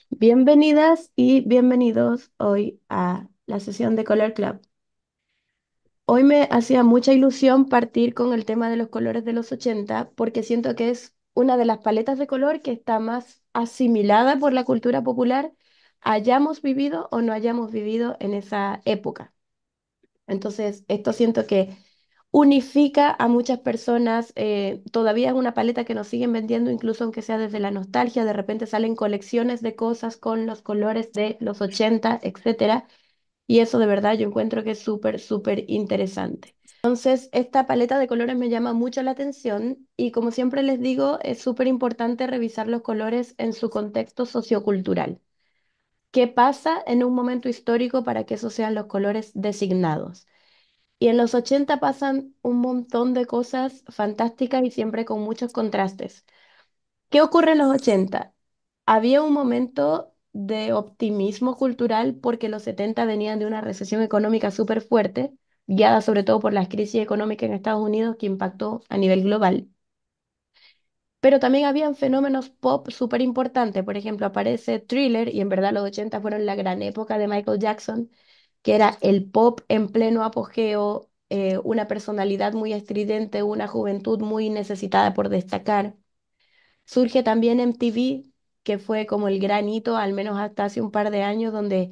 Bienvenidas y bienvenidos hoy a la sesión de Color Club. Hoy me hacía mucha ilusión partir con el tema de los colores de los 80 porque siento que es una de las paletas de color que está más asimilada por la cultura popular, hayamos vivido o no hayamos vivido en esa época. Entonces, esto siento que unifica a muchas personas. Todavía es una paleta que nos siguen vendiendo, incluso aunque sea desde la nostalgia. De repente salen colecciones de cosas con los colores de los 80, etcétera. Y eso de verdad yo encuentro que es súper, súper interesante. Entonces, esta paleta de colores me llama mucho la atención y como siempre les digo, es súper importante revisar los colores en su contexto sociocultural. ¿Qué pasa en un momento histórico para que esos sean los colores designados? Y en los 80 pasan un montón de cosas fantásticas y siempre con muchos contrastes. ¿Qué ocurre en los 80? Había un momento de optimismo cultural porque los 70 venían de una recesión económica súper fuerte, guiada sobre todo por la crisis económica en Estados Unidos que impactó a nivel global. Pero también habían fenómenos pop súper importantes. Por ejemplo, aparece Thriller, y en verdad los 80 fueron la gran época de Michael Jackson, que era el pop en pleno apogeo, una personalidad muy estridente, una juventud muy necesitada por destacar. Surge también MTV, que fue como el gran hito, al menos hasta hace un par de años, donde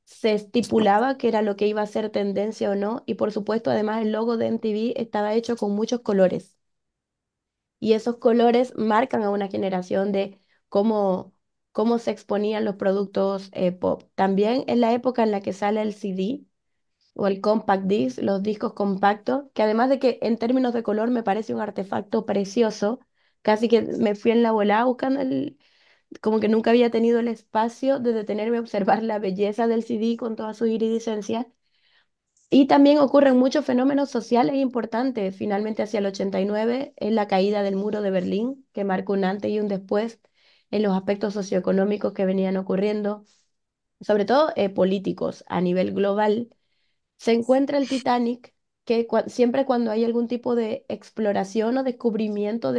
se estipulaba que era lo que iba a ser tendencia o no. Y por supuesto, además, el logo de MTV estaba hecho con muchos colores. Y esos colores marcan a una generación de cómo, cómo se exponían los productos pop. También en la época en la que sale el CD o el compact disc, los discos compactos, que además de que en términos de color me parece un artefacto precioso, casi que me fui en la volada buscando como que nunca había tenido el espacio de detenerme a observar la belleza del CD con toda su iridiscencia. Y también ocurren muchos fenómenos sociales importantes. Finalmente, hacia el 89, es la caída del muro de Berlín, que marcó un antes y un después en los aspectos socioeconómicos que venían ocurriendo, sobre todo políticos a nivel global. Se encuentra el Titanic, que siempre cuando hay algún tipo de exploración o descubrimiento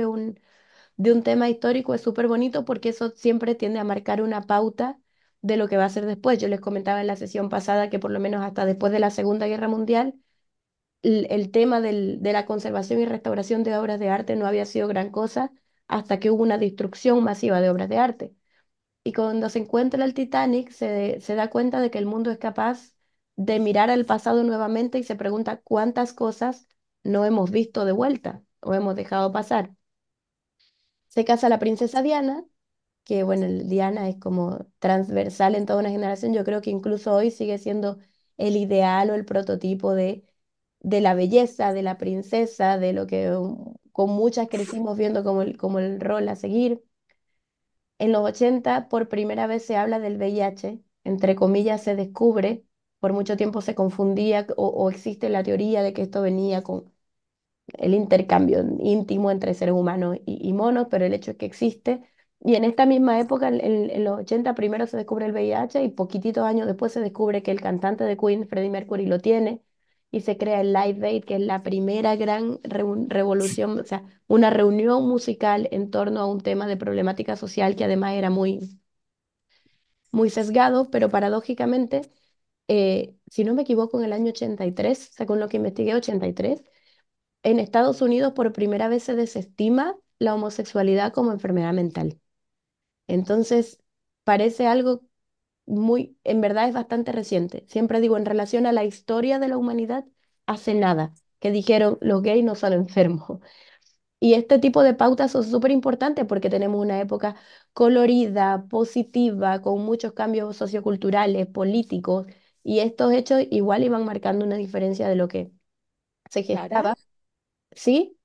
de un tema histórico es súper bonito porque eso siempre tiende a marcar una pauta de lo que va a ser después. Yo les comentaba en la sesión pasada que por lo menos hasta después de la Segunda Guerra Mundial, el tema de la conservación y restauración de obras de arte no había sido gran cosa hasta que hubo una destrucción masiva de obras de arte. Y cuando se encuentra el Titanic, se da cuenta de que el mundo es capaz de mirar al pasado nuevamente y se pregunta cuántas cosas no hemos visto de vuelta o hemos dejado pasar. Se casa la princesa Diana, que bueno, Diana es como transversal en toda una generación. Yo creo que incluso hoy sigue siendo el ideal o el prototipo de la belleza, de la princesa, de lo que con muchas crecimos viendo como el rol a seguir. En los 80 por primera vez se habla del VIH, entre comillas se descubre, por mucho tiempo se confundía o existe la teoría de que esto venía con el intercambio íntimo entre seres humanos y monos, pero el hecho es que existe. Y en esta misma época, en los 80 primero se descubre el VIH y poquititos años después se descubre que el cantante de Queen, Freddie Mercury, lo tiene y se crea el Live Aid, que es la primera gran revolución, o sea, una reunión musical en torno a un tema de problemática social que además era muy sesgado, pero paradójicamente, si no me equivoco, en el año 83, según lo que investigué, 83, en Estados Unidos por primera vez se desestima la homosexualidad como enfermedad mental. Entonces, parece algo muy, en verdad es bastante reciente. Siempre digo, en relación a la historia de la humanidad, hace nada, que dijeron los gays no son enfermos. Y este tipo de pautas son súper importantes porque tenemos una época colorida, positiva, con muchos cambios socioculturales, políticos, y estos hechos igual iban marcando una diferencia de lo que se Sara, gestaba. ¿Sí?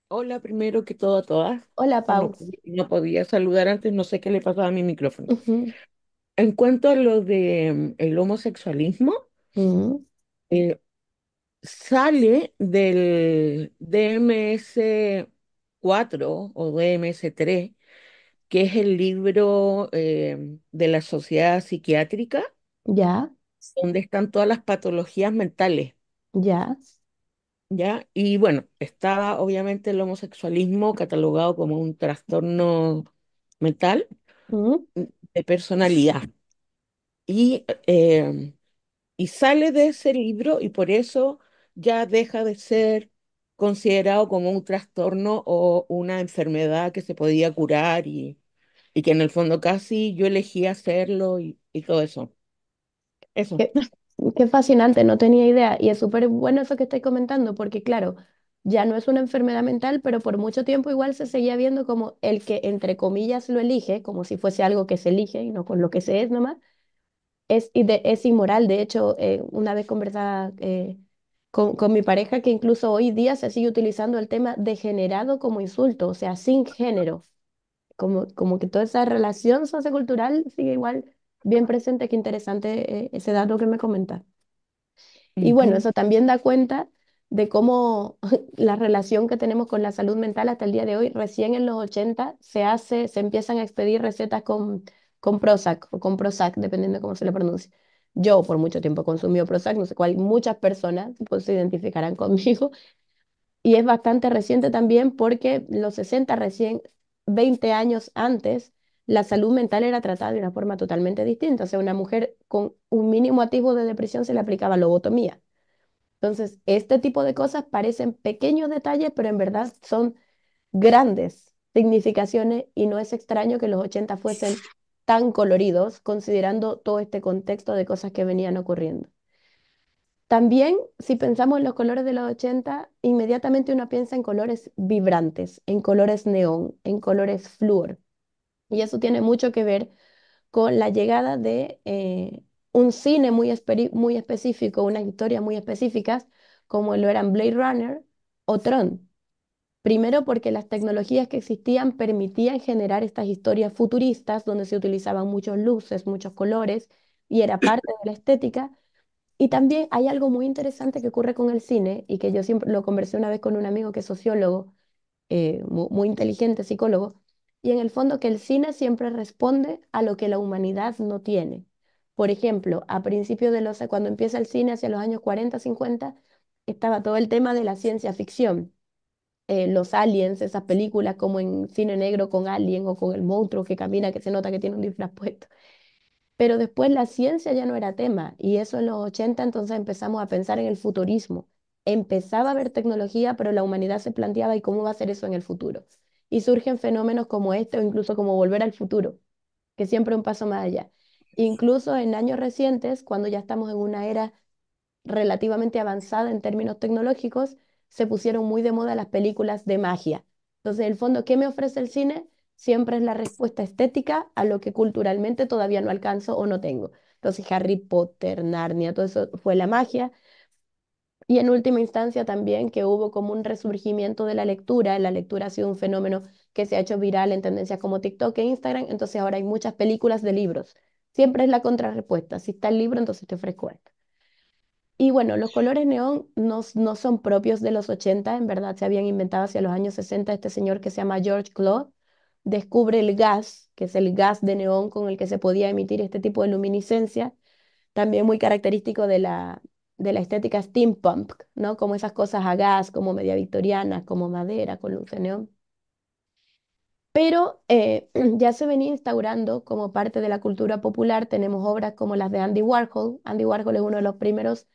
hola primero que todo a todas. Hola, No, Pau. no podía saludar antes, no sé qué le pasaba a mi micrófono. Ujú, En cuanto a lo de el homosexualismo, ujú. eh, sale del DMS-4 o DMS-3, que es el libro de la Sociedad Psiquiátrica, Ya, donde están todas las patologías mentales, ya. ¿ya? Y bueno, estaba obviamente el homosexualismo catalogado como un trastorno mental. Ujú, de personalidad. Y, y sale de ese libro y por eso ya deja de ser considerado como un trastorno o una enfermedad que se podía curar y que en el fondo casi yo elegí hacerlo y todo eso. Eso. Qué, qué fascinante, no tenía idea. Y es súper bueno eso que estáis comentando, porque claro, ya no es una enfermedad mental, pero por mucho tiempo igual se seguía viendo como el que, entre comillas, lo elige, como si fuese algo que se elige y no con lo que se es nomás, es inmoral. De hecho, una vez conversaba con mi pareja que incluso hoy día se sigue utilizando el tema degenerado como insulto, o sea, sin género, como que toda esa relación sociocultural sigue igual bien presente. Qué interesante ese dato que me comentas. Y bueno, Ujú. eso también da cuenta de cómo la relación que tenemos con la salud mental hasta el día de hoy, recién en los 80 se empiezan a expedir recetas con Prozac o con Prozac, dependiendo de cómo se le pronuncie. Yo por mucho tiempo consumí Prozac, no sé cuál, muchas personas pues, se identificarán conmigo. Y es bastante reciente también porque los 60 recién 20 años antes, la salud mental era tratada de una forma totalmente distinta. O sea, una mujer con un mínimo atisbo de depresión se le aplicaba lobotomía. Entonces, este tipo de cosas parecen pequeños detalles, pero en verdad son grandes significaciones y no es extraño que los 80 fuesen tan coloridos, considerando todo este contexto de cosas que venían ocurriendo. También, si pensamos en los colores de los 80, inmediatamente uno piensa en colores vibrantes, en colores neón, en colores flúor. Y eso tiene mucho que ver con la llegada de un cine muy específico, unas historias muy específicas, como lo eran Blade Runner o Tron. Primero porque las tecnologías que existían permitían generar estas historias futuristas donde se utilizaban muchos luces, muchos colores y era parte de la estética. Y también hay algo muy interesante que ocurre con el cine y que yo siempre lo conversé una vez con un amigo que es sociólogo, muy inteligente psicólogo, y en el fondo que el cine siempre responde a lo que la humanidad no tiene. Por ejemplo, a principios de cuando empieza el cine hacia los años 40 50 estaba todo el tema de la ciencia ficción. Los aliens, esas películas como en cine negro con Alien o con el monstruo que camina, que se nota que tiene un disfraz puesto. Pero después la ciencia ya no era tema y eso en los 80 entonces empezamos a pensar en el futurismo. Empezaba a haber tecnología, pero la humanidad se planteaba, ¿y cómo va a ser eso en el futuro? Y surgen fenómenos como este o incluso como Volver al Futuro, que siempre un paso más allá. Incluso en años recientes, cuando ya estamos en una era relativamente avanzada en términos tecnológicos, se pusieron muy de moda las películas de magia. Entonces, en el fondo, ¿qué me ofrece el cine? Siempre es la respuesta estética a lo que culturalmente todavía no alcanzo o no tengo. Entonces, Harry Potter, Narnia, todo eso fue la magia. Y en última instancia también que hubo como un resurgimiento de la lectura. La lectura ha sido un fenómeno que se ha hecho viral en tendencias como TikTok e Instagram. Entonces ahora hay muchas películas de libros. Siempre es la contrarrespuesta. Si está el libro, entonces te ofrezco esto. Y bueno, los colores neón no son propios de los 80, en verdad se habían inventado hacia los años 60. Este señor que se llama George Cloud descubre el gas, que es el gas de neón con el que se podía emitir este tipo de luminiscencia, también muy característico de la estética steampunk, ¿no? Como esas cosas a gas, como media victorianas, como madera, con luz de neón. Pero ya se venía instaurando como parte de la cultura popular. Tenemos obras como las de Andy Warhol. Andy Warhol es uno de los primeros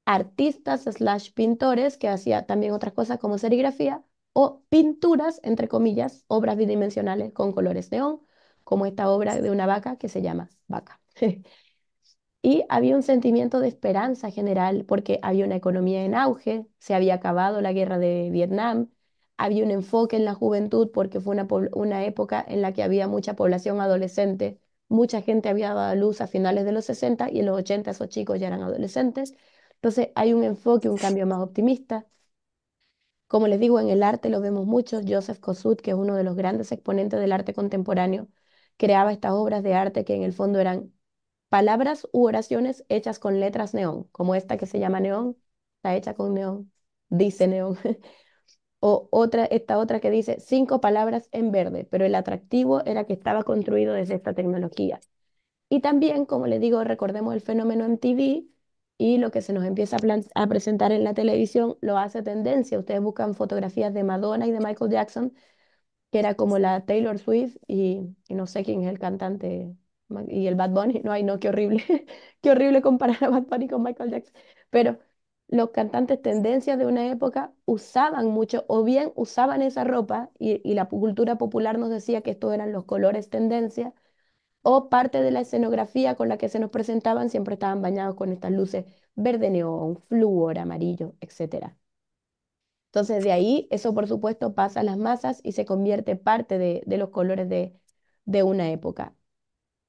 artistas slash pintores que hacía también otras cosas como serigrafía o pinturas, entre comillas, obras bidimensionales con colores neón, como esta obra de una vaca que se llama Vaca. Y había un sentimiento de esperanza general porque había una economía en auge, se había acabado la guerra de Vietnam, había un enfoque en la juventud porque fue una época en la que había mucha población adolescente, mucha gente había dado a luz a finales de los 60 y en los 80 esos chicos ya eran adolescentes. Entonces hay un enfoque, un cambio más optimista. Como les digo, en el arte lo vemos mucho. Joseph Kosuth, que es uno de los grandes exponentes del arte contemporáneo, creaba estas obras de arte que en el fondo eran palabras u oraciones hechas con letras neón, como esta que se llama neón, está hecha con neón, dice neón. O esta otra que dice 5 palabras en verde, pero el atractivo era que estaba construido desde esta tecnología. Y también, como les digo, recordemos el fenómeno MTV y lo que se nos empieza a presentar en la televisión lo hace tendencia. Ustedes buscan fotografías de Madonna y de Michael Jackson, que era como la Taylor Swift y no sé quién es el cantante. Y el Bad Bunny, no, ay, no, qué horrible, qué horrible comparar a Bad Bunny con Michael Jackson. Pero los cantantes tendencias de una época usaban mucho, o bien usaban esa ropa, y la cultura popular nos decía que estos eran los colores tendencia, o parte de la escenografía con la que se nos presentaban siempre estaban bañados con estas luces verde neón, flúor, amarillo, etcétera. Entonces de ahí eso por supuesto pasa a las masas y se convierte parte de los colores de una época.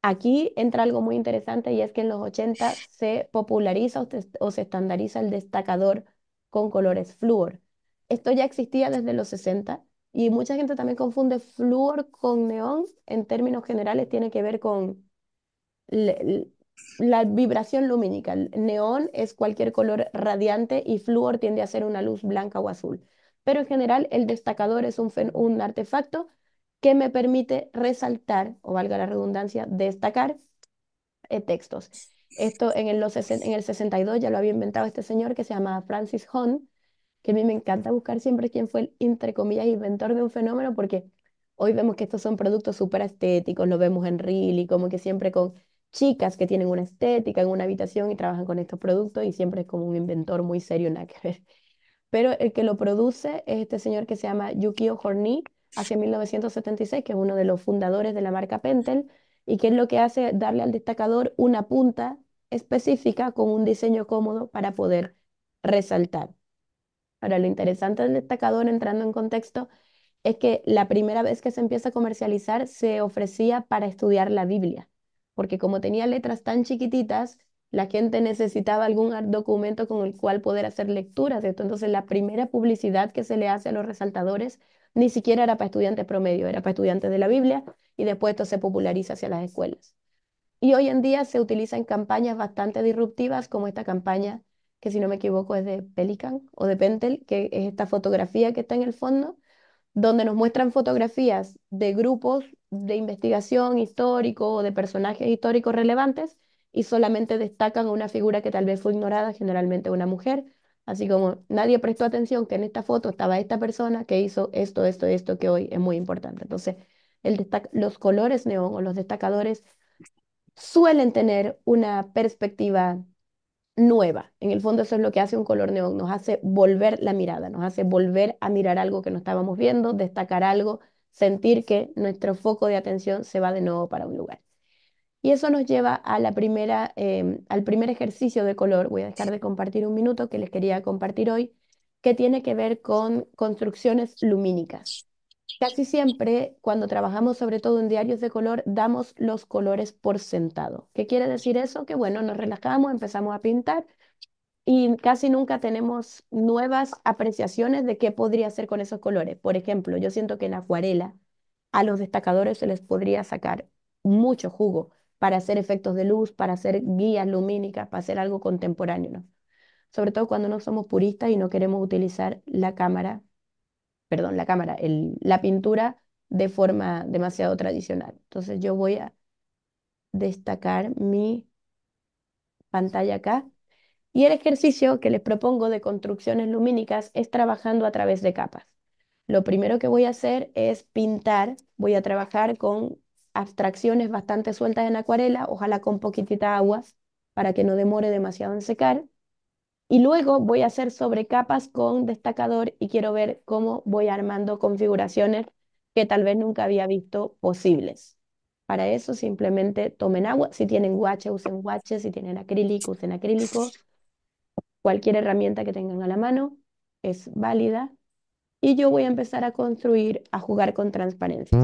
Aquí entra algo muy interesante y es que en los 80 se populariza o se estandariza el destacador con colores flúor. Esto ya existía desde los 60 y mucha gente también confunde flúor con neón. En términos generales tiene que ver con le- la vibración lumínica. El neón es cualquier color radiante y flúor tiende a ser una luz blanca o azul. Pero en general el destacador es un artefacto que me permite resaltar, o valga la redundancia, destacar textos. Esto en el 62 ya lo había inventado este señor que se llama Francis Hahn, que a mí me encanta buscar siempre quién fue el, entre comillas, inventor de un fenómeno, porque hoy vemos que estos son productos súper estéticos, lo vemos en Reel y como que siempre con chicas que tienen una estética en una habitación y trabajan con estos productos y siempre es como un inventor muy serio, nada que ver. Pero el que lo produce es este señor que se llama Yukio Horney, hacia 1976, que es uno de los fundadores de la marca Pentel, y que es lo que hace darle al destacador una punta específica con un diseño cómodo para poder resaltar. Ahora, lo interesante del destacador, entrando en contexto, es que la primera vez que se empieza a comercializar se ofrecía para estudiar la Biblia, porque como tenía letras tan chiquititas, la gente necesitaba algún documento con el cual poder hacer lecturas de esto. Entonces, la primera publicidad que se le hace a los resaltadores ni siquiera era para estudiantes promedio, era para estudiantes de la Biblia y después esto se populariza hacia las escuelas. Y hoy en día se utiliza en campañas bastante disruptivas, como esta campaña, que si no me equivoco es de Pelican o de Pentel, que es esta fotografía que está en el fondo, donde nos muestran fotografías de grupos de investigación histórico o de personajes históricos relevantes y solamente destacan a una figura que tal vez fue ignorada, generalmente una mujer, así como nadie prestó atención que en esta foto estaba esta persona que hizo esto, esto, esto, que hoy es muy importante. Entonces, los colores neón o los destacadores suelen tener una perspectiva nueva. En el fondo eso es lo que hace un color neón, nos hace volver la mirada, nos hace volver a mirar algo que no estábamos viendo, destacar algo, sentir que nuestro foco de atención se va de nuevo para un lugar. Y eso nos lleva a al primer ejercicio de color. Voy a dejar de compartir un minuto que les quería compartir hoy, que tiene que ver con construcciones lumínicas. Casi siempre, cuando trabajamos sobre todo en diarios de color, damos los colores por sentado. ¿Qué quiere decir eso? Que bueno, nos relajamos, empezamos a pintar y casi nunca tenemos nuevas apreciaciones de qué podría hacer con esos colores. Por ejemplo, yo siento que en acuarela a los destacadores se les podría sacar mucho jugo para hacer efectos de luz, para hacer guías lumínicas, para hacer algo contemporáneo, ¿no? Sobre todo cuando no somos puristas y no queremos utilizar la cámara, perdón, la cámara, la pintura de forma demasiado tradicional. Entonces yo voy a destacar mi pantalla acá. Y el ejercicio que les propongo de construcciones lumínicas es trabajando a través de capas. Lo primero que voy a hacer es pintar, voy a trabajar con abstracciones bastante sueltas en acuarela, ojalá con poquitita agua para que no demore demasiado en secar. Y luego voy a hacer sobrecapas con destacador y quiero ver cómo voy armando configuraciones que tal vez nunca había visto posibles. Para eso simplemente tomen agua. Si tienen guache, usen guache. Si tienen acrílico, usen acrílico. Cualquier herramienta que tengan a la mano es válida. Y yo voy a empezar a construir, a jugar con transparencias.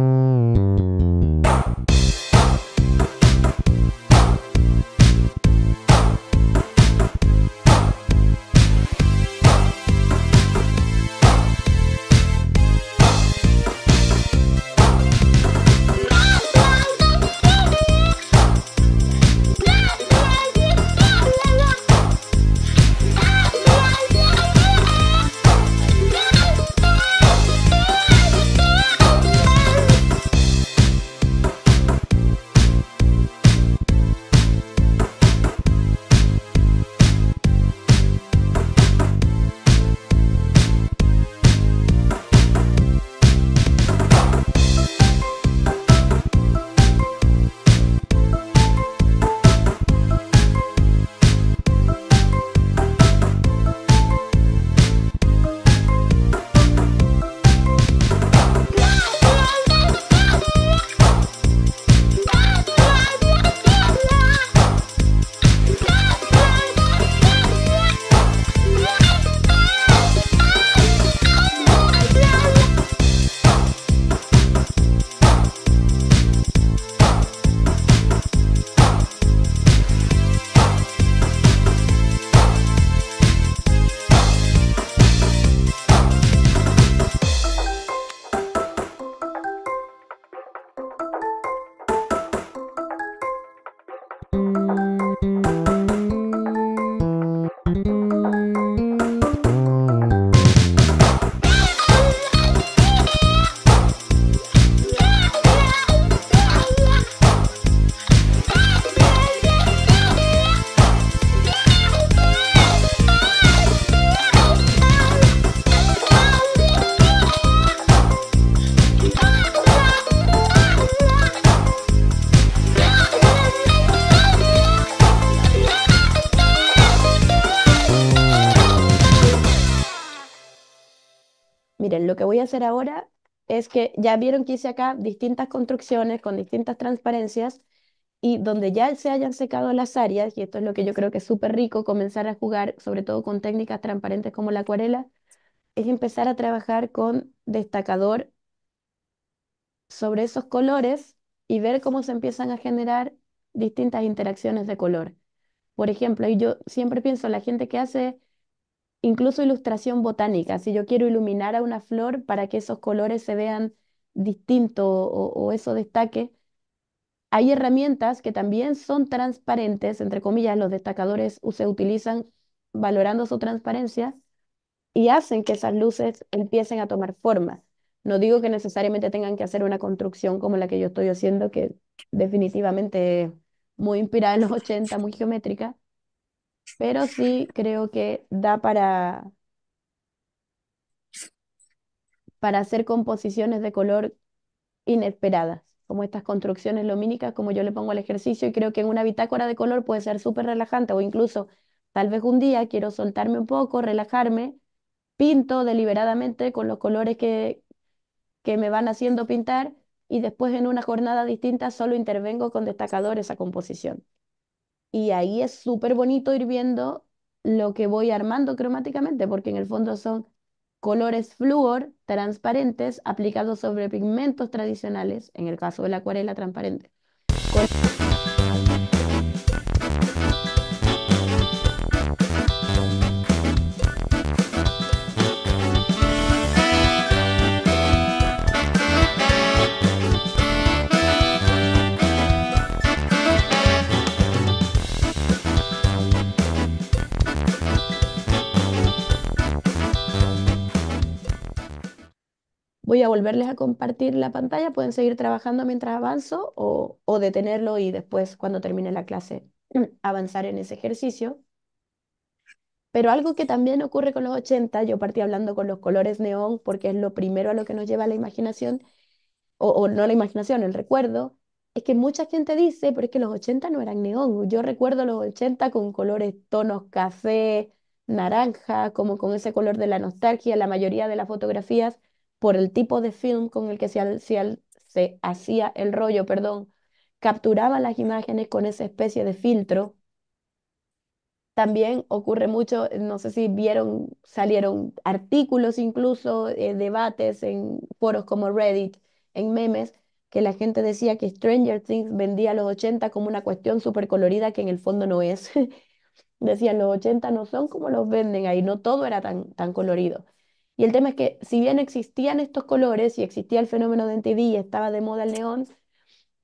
Miren, lo que voy a hacer ahora es que ya vieron que hice acá distintas construcciones con distintas transparencias y donde ya se hayan secado las áreas, y esto es lo que yo creo que es súper rico, comenzar a jugar, sobre todo con técnicas transparentes como la acuarela, es empezar a trabajar con destacador sobre esos colores y ver cómo se empiezan a generar distintas interacciones de color. Por ejemplo, y yo siempre pienso, la gente que hace incluso ilustración botánica, si yo quiero iluminar a una flor para que esos colores se vean distintos o eso destaque, hay herramientas que también son transparentes, entre comillas, los destacadores se utilizan valorando su transparencia y hacen que esas luces empiecen a tomar forma. No digo que necesariamente tengan que hacer una construcción como la que yo estoy haciendo, que definitivamente es muy inspirada en los 80, muy geométrica, pero sí creo que da para hacer composiciones de color inesperadas, como estas construcciones lumínicas, como yo le pongo al ejercicio, y creo que en una bitácora de color puede ser súper relajante, o incluso tal vez un día quiero soltarme un poco, relajarme, pinto deliberadamente con los colores que me van haciendo pintar, y después en una jornada distinta solo intervengo con destacadores a composición. Y ahí es súper bonito ir viendo lo que voy armando cromáticamente, porque en el fondo son colores flúor transparentes aplicados sobre pigmentos tradicionales, en el caso de la acuarela transparente. Col- Voy a volverles a compartir la pantalla, pueden seguir trabajando mientras avanzo o detenerlo y después, cuando termine la clase, avanzar en ese ejercicio. Pero algo que también ocurre con los 80, yo partí hablando con los colores neón porque es lo primero a lo que nos lleva la imaginación, o no la imaginación, el recuerdo, es que mucha gente dice, pero es que los 80 no eran neón. Yo recuerdo los 80 con colores, tonos café, naranja, como con ese color de la nostalgia. La mayoría de las fotografías, por el tipo de film con el que se hacía el rollo, perdón, capturaba las imágenes con esa especie de filtro. También ocurre mucho, no sé si vieron, salieron artículos incluso, debates en foros como Reddit, en memes, que la gente decía que Stranger Things vendía a los 80 como una cuestión súper colorida que en el fondo no es. Decían, los 80 no son como los venden ahí, no todo era tan colorido. Y el tema es que si bien existían estos colores y existía el fenómeno de MTV y estaba de moda el neón,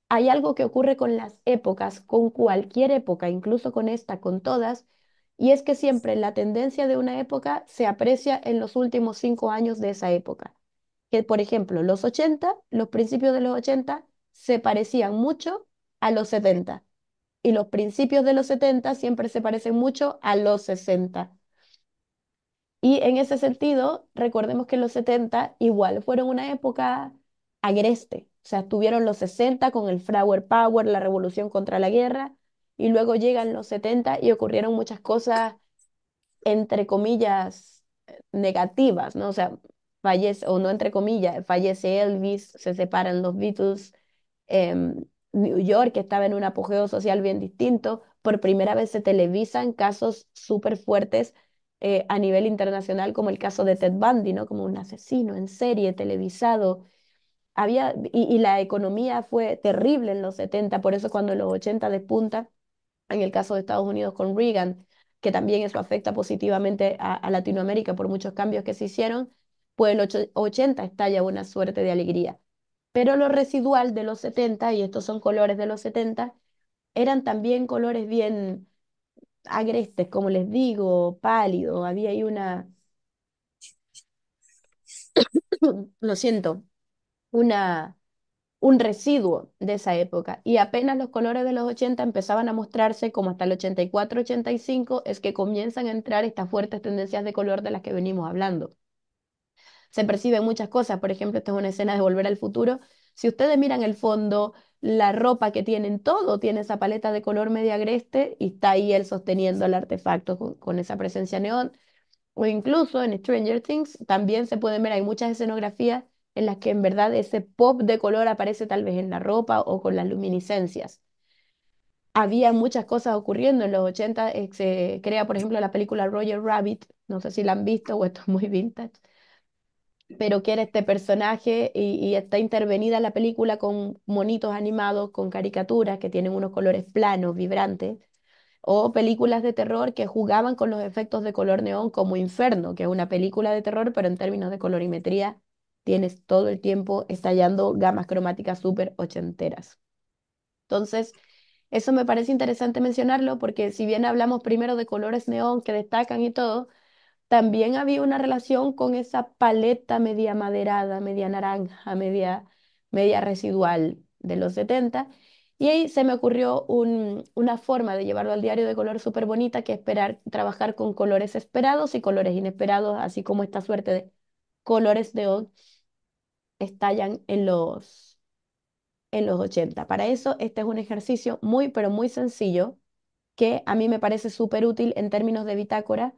hay algo que ocurre con las épocas, con cualquier época, incluso con esta, con todas, y es que siempre la tendencia de una época se aprecia en los últimos 5 años de esa época. Que, por ejemplo, los 80, los principios de los 80 se parecían mucho a los 70 y los principios de los 70 siempre se parecen mucho a los 60. Y en ese sentido, recordemos que los 70 igual fueron una época agreste. O sea, estuvieron los 60 con el Flower Power, la revolución contra la guerra, y luego llegan los 70 y ocurrieron muchas cosas, entre comillas, negativas, ¿no? O sea, fallece, o no entre comillas, fallece Elvis, se separan los Beatles, New York, que estaba en un apogeo social bien distinto, por primera vez se televisan casos súper fuertes a nivel internacional, como el caso de Ted Bundy, ¿no? Como un asesino en serie televisado. Y la economía fue terrible en los 70, por eso cuando en los 80 despunta, en el caso de Estados Unidos con Reagan, que también eso afecta positivamente a Latinoamérica por muchos cambios que se hicieron, pues el 80 estalla una suerte de alegría. Pero lo residual de los 70, y estos son colores de los 70, eran también colores bien agrestes, como les digo, pálidos. Había ahí lo siento, una, un residuo de esa época. Y apenas los colores de los 80 empezaban a mostrarse, como hasta el 84-85, es que comienzan a entrar estas fuertes tendencias de color de las que venimos hablando. Se perciben muchas cosas, por ejemplo, esta es una escena de Volver al Futuro. Si ustedes miran el fondo, la ropa que tienen, todo tiene esa paleta de color medio agreste y está ahí él sosteniendo el artefacto con esa presencia neón. O incluso en Stranger Things también se pueden ver, hay muchas escenografías en las que en verdad ese pop de color aparece tal vez en la ropa o con las luminiscencias. Había muchas cosas ocurriendo en los 80, se crea por ejemplo la película Roger Rabbit, no sé si la han visto o esto es muy vintage, pero que era este personaje y está intervenida la película con monitos animados, con caricaturas que tienen unos colores planos, vibrantes, o películas de terror que jugaban con los efectos de color neón como Inferno, que es una película de terror, pero en términos de colorimetría tienes todo el tiempo estallando gamas cromáticas súper ochenteras. Entonces, eso me parece interesante mencionarlo porque si bien hablamos primero de colores neón que destacan y todo, también había una relación con esa paleta media maderada, media naranja, media residual de los 70. Y ahí se me ocurrió una forma de llevarlo al diario de color súper bonita, que es esperar, trabajar con colores esperados y colores inesperados, así como esta suerte de colores de neón estallan en los 80. Para eso, este es un ejercicio muy, pero muy sencillo que a mí me parece súper útil en términos de bitácora,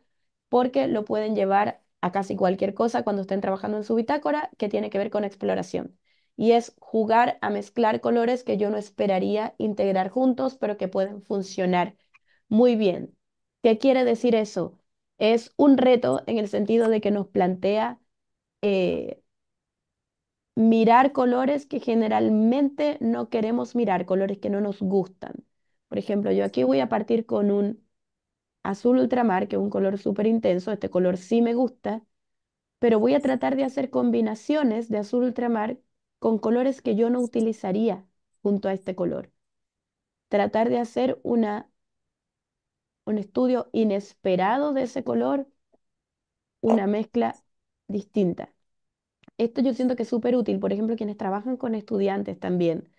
porque lo pueden llevar a casi cualquier cosa cuando estén trabajando en su bitácora que tiene que ver con exploración. Y es jugar a mezclar colores que yo no esperaría integrar juntos, pero que pueden funcionar muy bien. ¿Qué quiere decir eso? Es un reto en el sentido de que nos plantea eh, mirar colores que generalmente no queremos mirar, colores que no nos gustan. Por ejemplo, yo aquí voy a partir con un azul ultramar, que es un color súper intenso. Este color sí me gusta, pero voy a tratar de hacer combinaciones de azul ultramar con colores que yo no utilizaría junto a este color. Tratar de hacer un estudio inesperado de ese color, una mezcla distinta. Esto yo siento que es súper útil, por ejemplo, quienes trabajan con estudiantes también,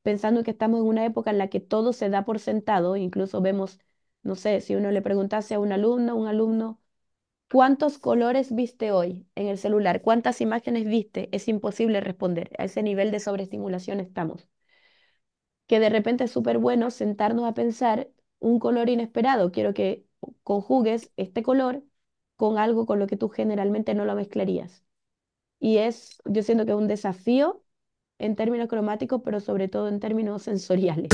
pensando que estamos en una época en la que todo se da por sentado, incluso vemos, no sé, si uno le preguntase a un alumno, ¿cuántos colores viste hoy en el celular? ¿Cuántas imágenes viste? Es imposible responder. A ese nivel de sobreestimulación estamos. Que de repente es súper bueno sentarnos a pensar un color inesperado. Quiero que conjugues este color con algo con lo que tú generalmente no lo mezclarías. Y yo siento que es un desafío en términos cromáticos, pero sobre todo en términos sensoriales.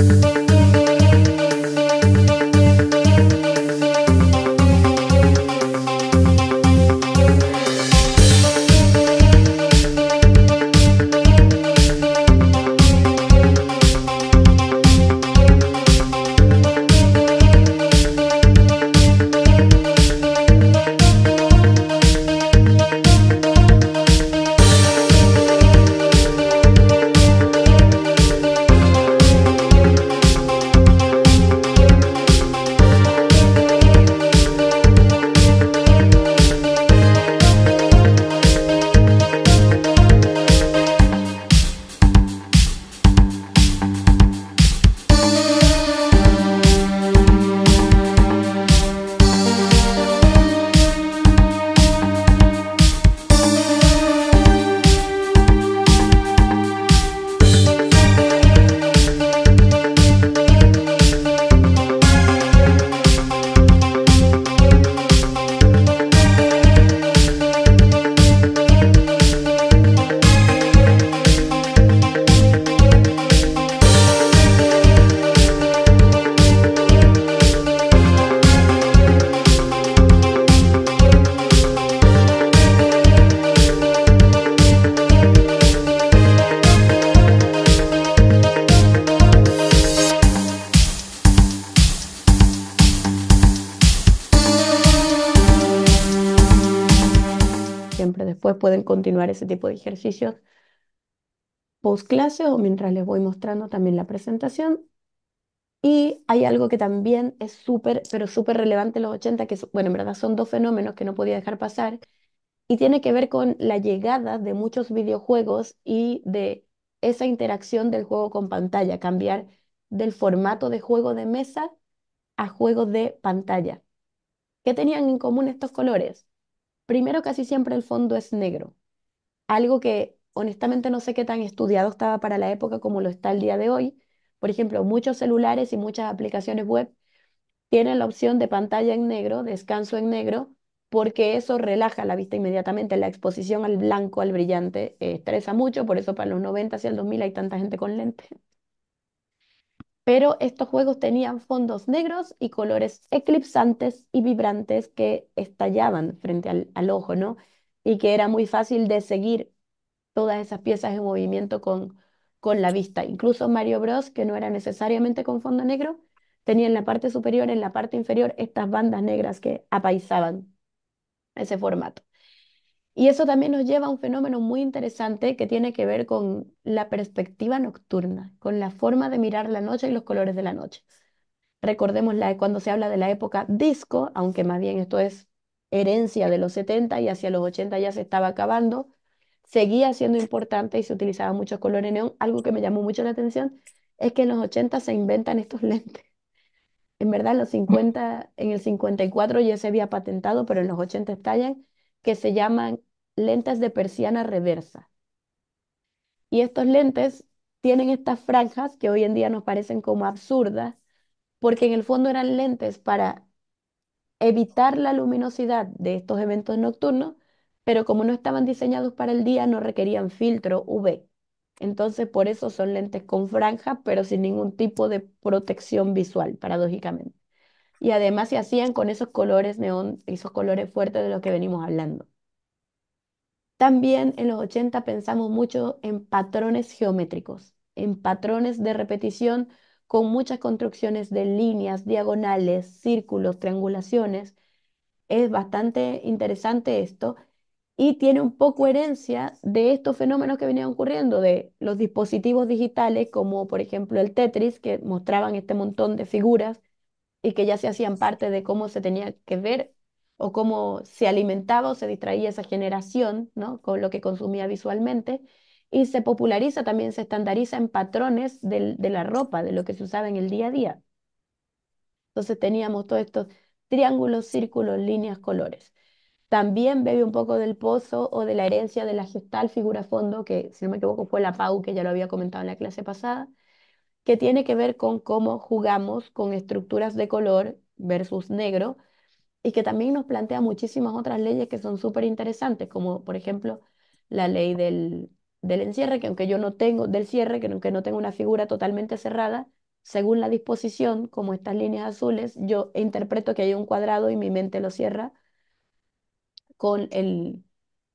Siempre después pueden continuar ese tipo de ejercicios post clase o mientras les voy mostrando también la presentación. Y hay algo que también es súper, pero súper relevante en los 80 bueno, en verdad son dos fenómenos que no podía dejar pasar, y tiene que ver con la llegada de muchos videojuegos y de esa interacción del juego con pantalla, cambiar del formato de juego de mesa a juego de pantalla. ¿Qué tenían en común estos colores? Primero, casi siempre el fondo es negro, algo que honestamente no sé qué tan estudiado estaba para la época como lo está el día de hoy. Por ejemplo, muchos celulares y muchas aplicaciones web tienen la opción de pantalla en negro, descanso en negro, porque eso relaja la vista inmediatamente. La exposición al blanco, al brillante, estresa mucho, por eso para los 90 y el 2000 hay tanta gente con lente. Pero estos juegos tenían fondos negros y colores eclipsantes y vibrantes que estallaban frente al ojo, ¿no? Y que era muy fácil de seguir todas esas piezas en movimiento con la vista. Incluso Mario Bros, que no era necesariamente con fondo negro, tenía en la parte superior, en la parte inferior, estas bandas negras que apaisaban ese formato. Y eso también nos lleva a un fenómeno muy interesante que tiene que ver con la perspectiva nocturna, con la forma de mirar la noche y los colores de la noche. Recordemos cuando se habla de la época disco, aunque más bien esto es herencia de los 70 y hacia los 80 ya se estaba acabando, seguía siendo importante y se utilizaba mucho color en neón. Algo que me llamó mucho la atención es que en los 80 se inventan estos lentes. En verdad, en el 54 ya se había patentado, pero en los 80 estallan, que se llaman lentes de persiana reversa. Y estos lentes tienen estas franjas que hoy en día nos parecen como absurdas, porque en el fondo eran lentes para evitar la luminosidad de estos eventos nocturnos, pero como no estaban diseñados para el día, no requerían filtro UV. Entonces, por eso son lentes con franja, pero sin ningún tipo de protección visual, paradójicamente. Y además se hacían con esos colores neón, esos colores fuertes de los que venimos hablando. También en los 80 pensamos mucho en patrones geométricos, en patrones de repetición con muchas construcciones de líneas, diagonales, círculos, triangulaciones. Es bastante interesante esto y tiene un poco herencia de estos fenómenos que venían ocurriendo, de los dispositivos digitales, como por ejemplo el Tetris, que mostraban este montón de figuras y que ya se hacían parte de cómo se tenía que ver o cómo se alimentaba o se distraía esa generación, ¿no? Con lo que consumía visualmente. Y se populariza, también se estandariza en patrones de la ropa, de lo que se usaba en el día a día. Entonces teníamos todos estos triángulos, círculos, líneas, colores. También bebe un poco del pozo o de la herencia de la gestal figura fondo, que si no me equivoco fue la Pau, que ya lo había comentado en la clase pasada, que tiene que ver con cómo jugamos con estructuras de color versus negro y que también nos plantea muchísimas otras leyes que son súper interesantes, como por ejemplo la ley del encierre, que aunque yo no tengo, del cierre, que aunque no tengo una figura totalmente cerrada, según la disposición, como estas líneas azules, yo interpreto que hay un cuadrado y mi mente lo cierra con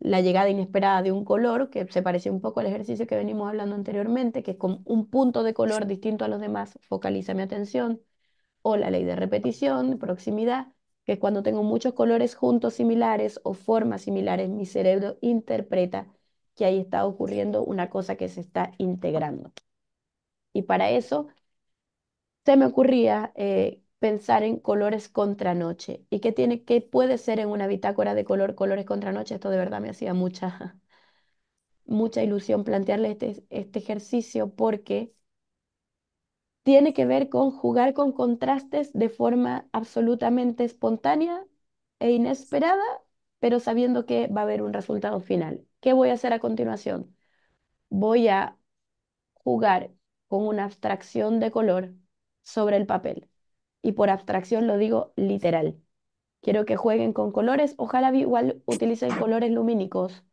la llegada inesperada de un color, que se parece un poco al ejercicio que venimos hablando anteriormente, que con un punto de color distinto a los demás focaliza mi atención, o la ley de repetición, proximidad, que es cuando tengo muchos colores juntos similares o formas similares, mi cerebro interpreta que ahí está ocurriendo una cosa que se está integrando. Y para eso se me ocurría pensar en colores contra noche. ¿Y qué puede ser en una bitácora de colores contra noche? Esto de verdad me hacía mucha ilusión plantearle este ejercicio porque tiene que ver con jugar con contrastes de forma absolutamente espontánea e inesperada, pero sabiendo que va a haber un resultado final. ¿Qué voy a hacer a continuación? Voy a jugar con una abstracción de color sobre el papel. Y por abstracción lo digo literal. Quiero que jueguen con colores, ojalá igual utilicen colores lumínicos,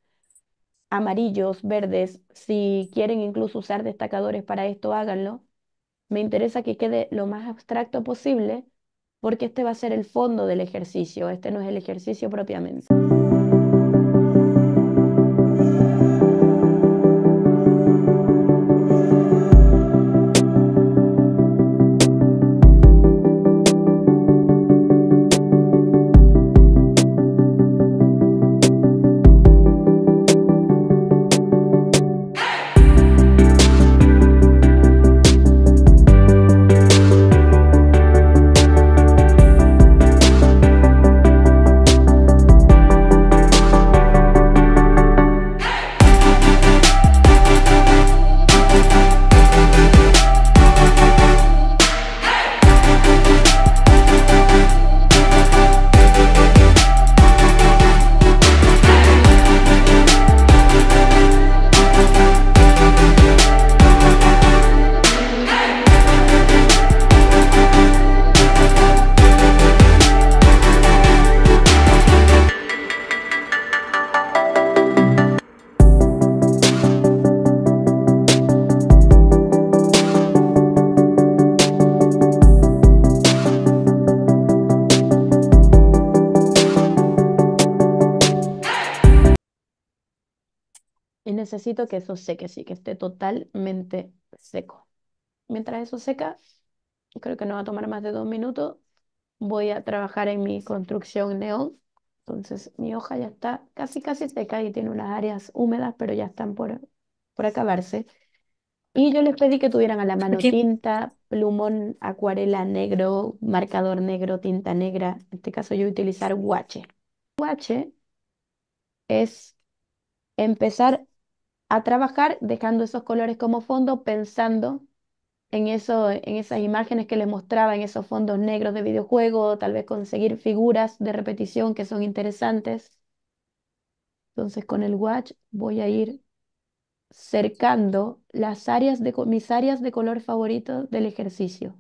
amarillos, verdes. Si quieren incluso usar destacadores para esto, háganlo. Me interesa que quede lo más abstracto posible porque este va a ser el fondo del ejercicio, este no es el ejercicio propiamente. necesito que eso seque, sí, que esté totalmente seco. Mientras eso seca, creo que no va a tomar más de 2 minutos. Voy a trabajar en mi construcción neón. Entonces, mi hoja ya está casi, casi seca y tiene unas áreas húmedas, pero ya están por acabarse. Y yo les pedí que tuvieran a la mano Aquí. tinta, plumón, acuarela negro, marcador negro, tinta negra. En este caso, yo voy a utilizar guache. Guache es empezar a trabajar dejando esos colores como fondo, pensando en eso, en esas imágenes que les mostraba, en esos fondos negros de videojuego, tal vez conseguir figuras de repetición que son interesantes. Entonces con el watch voy a ir cercando las áreas mis áreas de color favorito del ejercicio.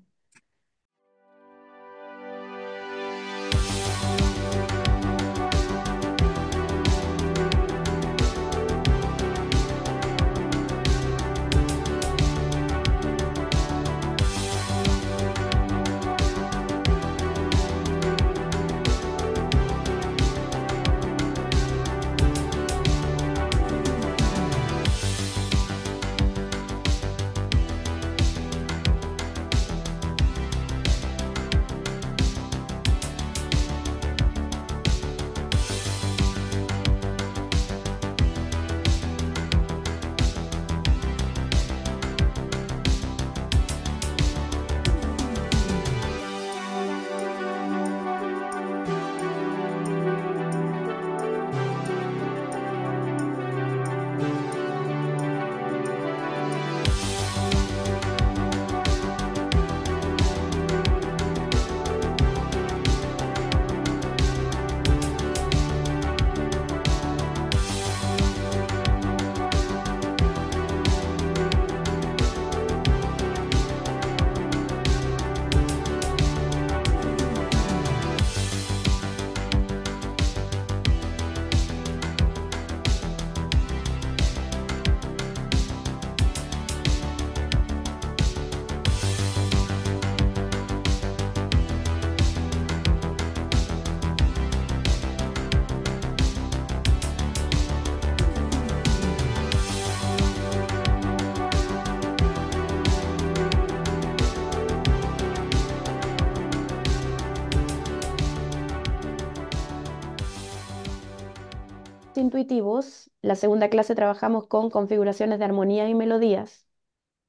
Intuitivos, la segunda clase trabajamos con configuraciones de armonía y melodías.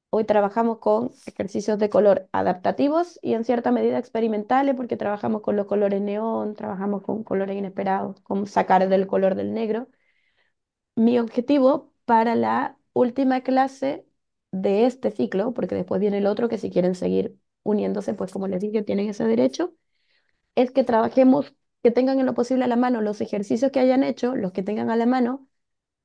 Hoy trabajamos con ejercicios de color adaptativos y en cierta medida experimentales porque trabajamos con los colores neón, trabajamos con colores inesperados, con sacar del color del negro. Mi objetivo para la última clase de este ciclo, porque después viene el otro que si quieren seguir uniéndose, pues como les dije, tienen ese derecho, es que trabajemos, que tengan en lo posible a la mano los ejercicios que hayan hecho, los que tengan a la mano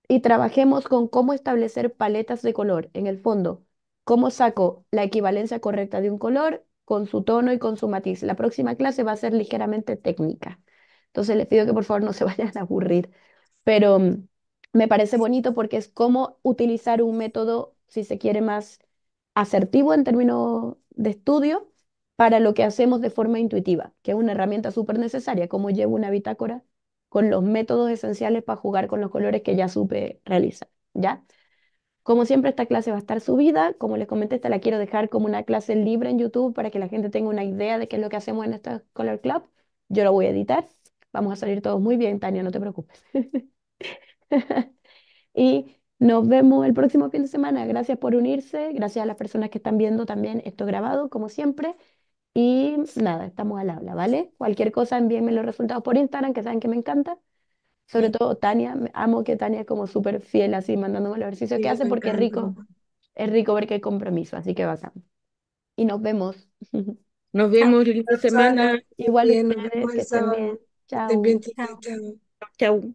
y trabajemos con cómo establecer paletas de color en el fondo. Cómo saco la equivalencia correcta de un color con su tono y con su matiz. La próxima clase va a ser ligeramente técnica. Entonces les pido que por favor no se vayan a aburrir. Pero me parece bonito porque es cómo utilizar un método, si se quiere, más asertivo en términos de estudio para lo que hacemos de forma intuitiva, que es una herramienta súper necesaria, como llevo una bitácora con los métodos esenciales para jugar con los colores que ya supe realizar, ¿ya? Como siempre, esta clase va a estar subida. Como les comenté, esta la quiero dejar como una clase libre en YouTube para que la gente tenga una idea de qué es lo que hacemos en esta Color Club. Yo lo voy a editar. Vamos a salir todos muy bien, Tania, no te preocupes. Y nos vemos el próximo fin de semana. Gracias por unirse. Gracias a las personas que están viendo también esto grabado, como siempre. Y nada, estamos al habla, ¿vale? Cualquier cosa, envíenme los resultados por Instagram, que saben que me encanta. Sobre Sí, todo Tania, amo que Tania es como súper fiel así, mandándome los ejercicios que sí, hace me porque encanta. es rico ver que hay compromiso, así que bacán. Y nos vemos. Nos Chao. vemos, linda Chao, Sara, semana. que estés Igual bien, nos vemos ustedes, el que estén bien. sábado. Que estés Chao. bien, chica, chao. Chau.